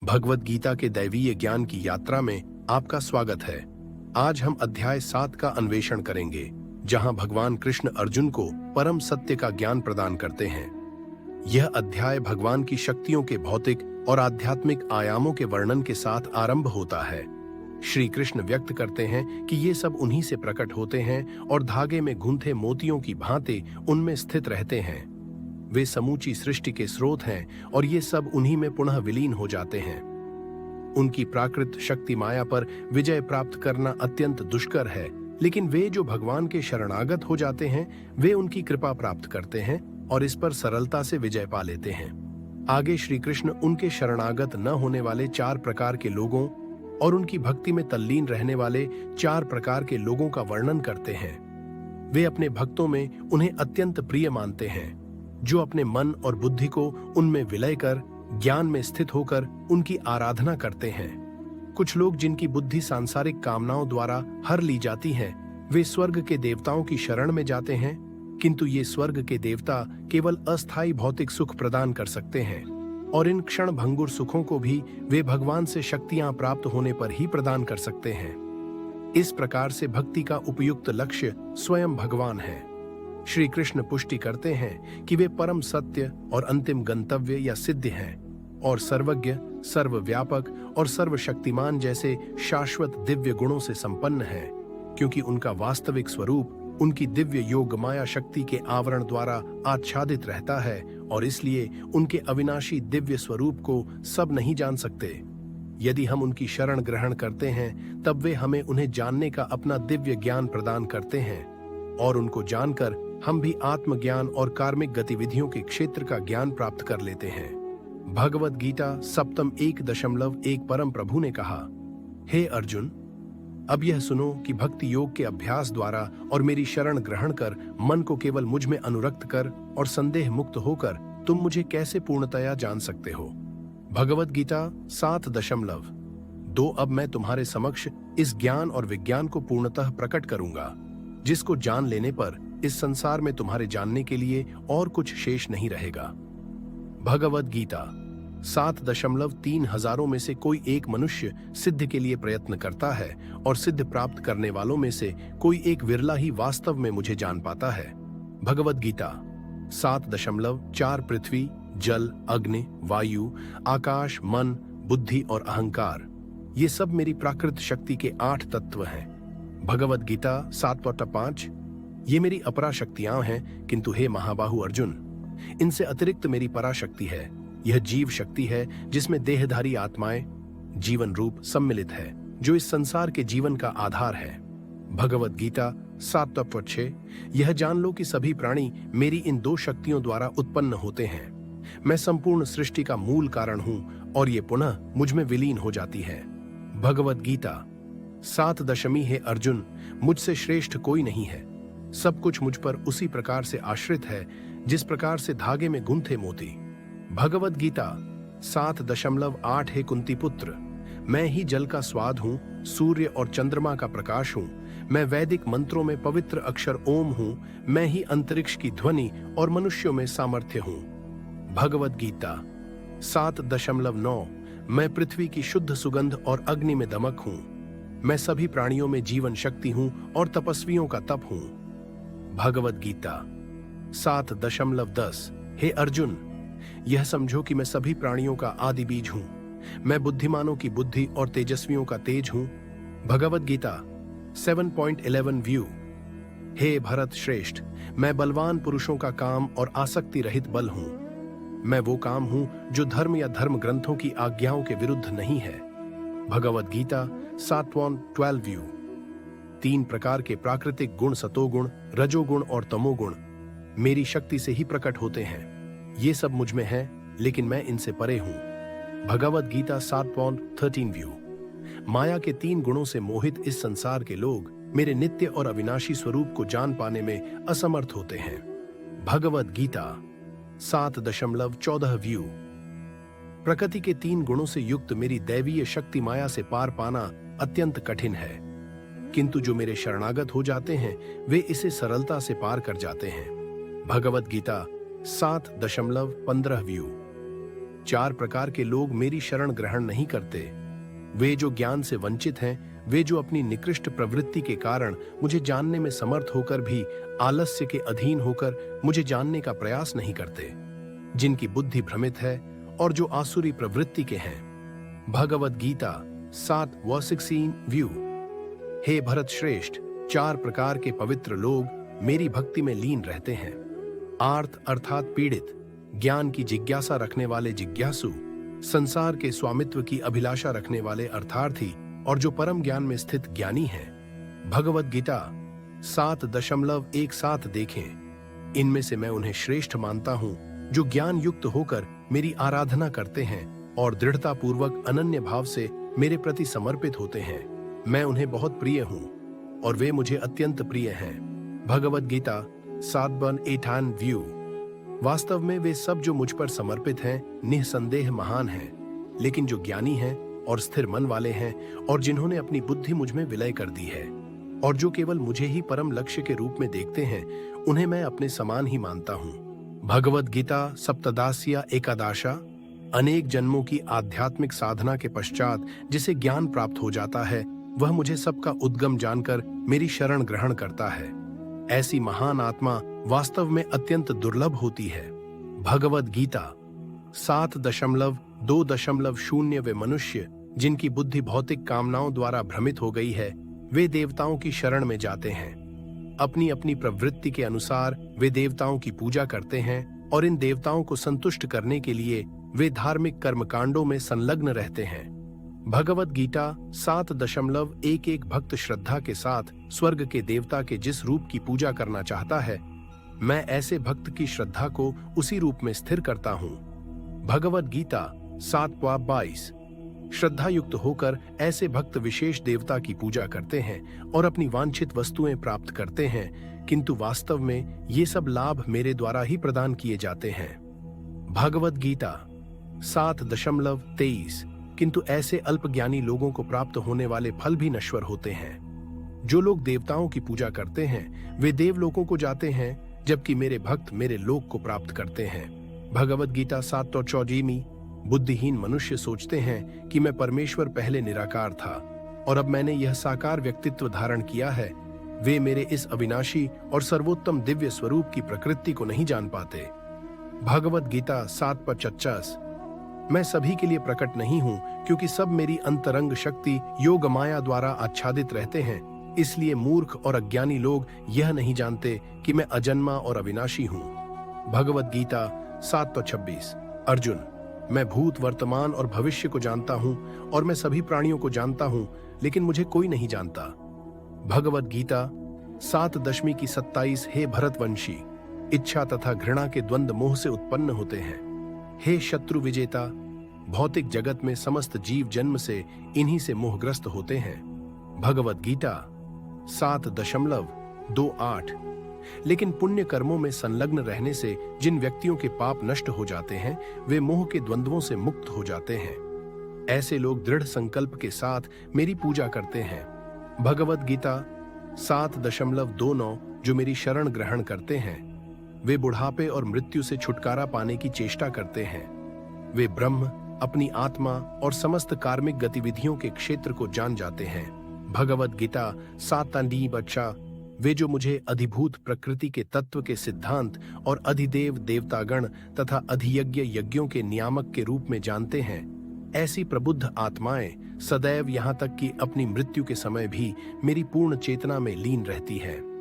भगवत गीता के दैवीय ज्ञान की यात्रा में आपका स्वागत है। आज हम अध्याय 7 का अन्वेषण करेंगे, जहां भगवान कृष्ण अर्जुन को परम सत्य का ज्ञान प्रदान करते हैं। यह अध्याय भगवान की शक्तियों के भौतिक और आध्यात्मिक आयामों के वर्णन के साथ आरंभ होता है। श्री कृष्ण व्यक्त करते हैं कि ये सब उन्हीं से प्रकट होते हैं और धागे में गूंथे मोतियों की भांति उनमें स्थित रहते हैं। वे समूची सृष्टि के स्रोत हैं और ये सब उन्हीं में पुनः विलीन हो जाते हैं। उनकी प्राकृत शक्ति माया पर विजय प्राप्त करना अत्यंत दुष्कर है, लेकिन वे जो भगवान के शरणागत हो जाते हैं वे उनकी कृपा प्राप्त करते हैं और इस पर सरलता से विजय पा लेते हैं। आगे श्री कृष्ण उनके शरणागत न होने वाले 4 प्रकार के लोगों और उनकी भक्ति में तल्लीन रहने वाले 4 प्रकार के लोगों का वर्णन करते हैं। वे अपने भक्तों में उन्हें अत्यंत प्रिय मानते हैं, जो अपने मन और बुद्धि को उनमें विलय कर ज्ञान में स्थित होकर उनकी आराधना करते हैं। कुछ लोग जिनकी बुद्धि सांसारिक कामनाओं द्वारा हर ली जाती है, वे स्वर्ग के देवताओं की शरण में जाते हैं, किंतु ये स्वर्ग के देवता केवल अस्थायी भौतिक सुख प्रदान कर सकते हैं और इन क्षण भंगुर सुखों को भी वे भगवान से शक्तियां प्राप्त होने पर ही प्रदान कर सकते हैं। इस प्रकार से भक्ति का उपयुक्त लक्ष्य स्वयं भगवान है। श्री कृष्ण पुष्टि करते हैं कि वे परम सत्य और अंतिम गंतव्य या सिद्ध हैं और सर्वज्ञ, सर्वव्यापक और सर्वशक्तिमान जैसे शाश्वत दिव्य गुणों से संपन्न हैं, क्योंकि उनका वास्तविक स्वरूप उनकी दिव्य योग माया शक्ति के आवरण द्वारा आच्छादित रहता है और इसलिए उनके अविनाशी दिव्य स्वरूप को सब नहीं जान सकते। यदि हम उनकी शरण ग्रहण करते हैं तब वे हमें उन्हें जानने का अपना दिव्य ज्ञान प्रदान करते हैं और उनको जानकर हम भी आत्मज्ञान और कार्मिक गतिविधियों के क्षेत्र का ज्ञान प्राप्त कर लेते हैं। भगवत गीता सप्तम 1.1 परम प्रभु ने कहा, हे अर्जुन, अब यह सुनो कि भक्ति योग के अभ्यास द्वारा और मेरी शरण ग्रहण कर मन को केवल मुझ में अनुरक्त कर और संदेह मुक्त होकर तुम मुझे कैसे पूर्णतया जान सकते हो। भगवत गीता 7.2 अब मैं तुम्हारे समक्ष इस ज्ञान और विज्ञान को पूर्णतः प्रकट करूंगा, जिसको जान लेने पर इस संसार में तुम्हारे जानने के लिए और कुछ शेष नहीं रहेगा। भगवत गीता 7.3 हजारों में से कोई एक मनुष्य सिद्ध के लिए प्रयत्न करता है और सिद्ध प्राप्त करने वालों में से कोई एक विरला ही वास्तव में मुझे जान पाता है। भगवत गीता 7.4 पृथ्वी, जल, अग्नि, वायु, आकाश, मन, बुद्धि और अहंकार, ये सब मेरी प्राकृत शक्ति के 8 तत्व हैं। भगवत गीता 7.5 ये मेरी अपराशक्तियां हैं, किंतु हे महाबाहु अर्जुन, इनसे अतिरिक्त मेरी पराशक्ति है। यह जीव शक्ति है जिसमें देहधारी आत्माएं, जीवन रूप सम्मिलित है, जो इस संसार के जीवन का आधार है। भगवत गीता 7.6 यह जान लो कि सभी प्राणी मेरी इन 2 शक्तियों द्वारा उत्पन्न होते हैं। मैं संपूर्ण सृष्टि का मूल कारण हूं और ये पुनः मुझ में विलीन हो जाती है। भगवत गीता 7. हे अर्जुन, मुझसे श्रेष्ठ कोई नहीं है। सब कुछ मुझ पर उसी प्रकार से आश्रित है जिस प्रकार से धागे में गुंथे मोती। भगवत गीता 7.8 हे कुंती पुत्र, मैं ही जल का स्वाद हूँ, सूर्य और चंद्रमा का प्रकाश हूँ, मैं वैदिक मंत्रों में पवित्र अक्षर ओम हूँ, मैं ही अंतरिक्ष की ध्वनि और मनुष्यों में सामर्थ्य हूँ। भगवत गीता 7.9 मैं पृथ्वी की शुद्ध सुगंध और अग्नि में दमक हूँ, मैं सभी प्राणियों में जीवन शक्ति हूँ और तपस्वियों का तप हूँ। भगवत गीता 7.10 हे अर्जुन, यह समझो कि मैं सभी प्राणियों का आदि बीज हूं, मैं बुद्धिमानों की बुद्धि और तेजस्वियों का तेज हूं। भगवत गीता 7.11 व्यू हे भरत श्रेष्ठ, मैं बलवान पुरुषों का काम और आसक्ति रहित बल हूं। मैं वो काम हूं जो धर्म या धर्म ग्रंथों की आज्ञाओं के विरुद्ध नहीं है। भगवत गीता 7.12 व्यू 3 प्रकार के प्राकृतिक गुण सतोगुण, रजोगुण और तमोगुण मेरी शक्ति से ही प्रकट होते हैं। ये सब मुझ में है, लेकिन मैं इनसे परे हूं। भगवत गीता 7.13 व्यू माया के 3 गुणों से मोहित इस संसार के लोग मेरे नित्य और अविनाशी स्वरूप को जान पाने में असमर्थ होते हैं। भगवत गीता 7.14 व्यू प्रकृति के 3 गुणों से युक्त मेरी दैवीय शक्ति माया से पार पाना अत्यंत कठिन है, किंतु जो मेरे शरणागत हो जाते हैं वे इसे सरलता से पार कर जाते हैं। भगवत गीता 7.15 व्यू 4 प्रकार के लोग मेरी शरण ग्रहण नहीं करते। वे जो ज्ञान से वंचित हैं, वे जो अपनी निकृष्ट प्रवृत्ति के कारण मुझे जानने में समर्थ होकर भी आलस्य के अधीन होकर मुझे जानने का प्रयास नहीं करते, जिनकी बुद्धि भ्रमित है और जो आसुरी प्रवृत्ति के हैं। भगवद गीता 7:16 व्यू। हे भरत श्रेष्ठ, 4 प्रकार के पवित्र लोग मेरी भक्ति में लीन रहते हैं। आर्त अर्थात पीड़ित, ज्ञान की जिज्ञासा रखने वाले जिज्ञासु, संसार के स्वामित्व की अभिलाषा रखने वाले अर्थार्थी और जो परम ज्ञान में स्थित ज्ञानी हैं। भगवद गीता 7:17 देखें। इनमें से मैं उन्हें श्रेष्ठ मानता हूं जो ज्ञान युक्त होकर मेरी आराधना करते हैं और दृढ़ता पूर्वक अनन्य भाव से मेरे प्रति समर्पित होते हैं। मैं उन्हें बहुत प्रिय हूं और वे मुझे अत्यंत प्रिय हैं। भगवद गीता 7:18 व्यू। वास्तव में वे सब जो मुझ पर समर्पित हैं निःसंदेह महान हैं, लेकिन जो ज्ञानी हैं और स्थिर मन वाले हैं और जिन्होंने अपनी बुद्धि मुझ में विलय कर दी है और जो केवल मुझे ही परम लक्ष्य के रूप में देखते हैं, उन्हें मैं अपने समान ही मानता हूं। भगवद गीता सप्तदास्या एकादशा। अनेक जन्मों की आध्यात्मिक साधना के पश्चात जिसे ज्ञान प्राप्त हो जाता है, वह मुझे सबका उद्गम जानकर मेरी शरण ग्रहण करता है। ऐसी महान आत्मा वास्तव में अत्यंत दुर्लभ होती है। भगवद गीता 7:2.0। वे मनुष्य जिनकी बुद्धि भौतिक कामनाओं द्वारा भ्रमित हो गई है, वे देवताओं की शरण में जाते हैं। अपनी अपनी प्रवृत्ति के अनुसार वे देवताओं की पूजा करते हैं और इन देवताओं को संतुष्ट करने के लिए वे धार्मिक कर्मकांडों में संलग्न रहते हैं। भगवद गीता 7:11 भक्त श्रद्धा के साथ स्वर्ग के देवता के जिस रूप की पूजा करना चाहता है, मैं ऐसे भक्त की श्रद्धा को उसी रूप में स्थिर करता हूँ। भगवद गीता 7:22। श्रद्धा युक्त होकर ऐसे भक्त विशेष देवता की पूजा करते हैं और अपनी वांछित वस्तुएं प्राप्त करते हैं, किंतु वास्तव में ये सब लाभ मेरे द्वारा ही प्रदान किए जाते हैं। भगवद गीता 7:23। किंतु ऐसे अल्पज्ञानी लोगों को प्राप्त होने वाले फल भी नश्वर होते हैं। जो लोग देवताओं की पूजा करते हैं, वे देवलोकों को जाते हैं, जबकि मेरे भक्त मेरे लोक को प्राप्त करते हैं। भगवद गीता 7:24। बुद्धिहीन मनुष्य सोचते हैं कि मैं परमेश्वर पहले निराकार था और अब मैंने यह साकार व्यक्तित्व धारण किया है। वे मेरे इस अविनाशी और सर्वोत्तम दिव्य स्वरूप की प्रकृति को नहीं जान पाते। भगवद गीता 7:50। मैं सभी के लिए प्रकट नहीं हूं, क्योंकि सब मेरी अंतरंग शक्ति योग माया द्वारा आच्छादित रहते हैं। इसलिए मूर्ख और अज्ञानी लोग यह नहीं जानते कि मैं अजन्मा और अविनाशी हूं। भगवद गीता 7:26। अर्जुन, मैं भूत, वर्तमान और भविष्य को जानता हूं और मैं सभी प्राणियों को जानता हूं, लेकिन मुझे कोई नहीं जानता। भगवद गीता 7:27। हे भरतवंशी, इच्छा तथा घृणा के द्वंद्व मोह से उत्पन्न होते हैं। हे शत्रु विजेता, भौतिक जगत में समस्त जीव जन्म से इन्हीं से मोहग्रस्त होते हैं। भगवद गीता 7:28। लेकिन पुण्य कर्मों में संलग्न रहने से जिन व्यक्तियों के पाप नष्ट हो जाते हैं, वे मोह के द्वंद्वों से मुक्त हो जाते हैं। ऐसे लोग दृढ़ संकल्प के साथ मेरी पूजा करते हैं। भगवद गीता 7:29। जो मेरी शरण ग्रहण करते हैं, वे बुढ़ापे और मृत्यु से छुटकारा पाने की चेष्टा करते हैं। वे ब्रह्म, अपनी आत्मा और समस्त कार्मिक गतिविधियों के क्षेत्र को जान जाते हैं। भगवद गीता 7:9। वे जो मुझे अधिभूत प्रकृति के तत्व के सिद्धांत और अधिदेव देवतागण तथा अधियज्ञ यज्ञों के नियामक के रूप में जानते हैं, ऐसी प्रबुद्ध आत्माएं सदैव यहाँ तक कि अपनी मृत्यु के समय भी मेरी पूर्ण चेतना में लीन रहती है।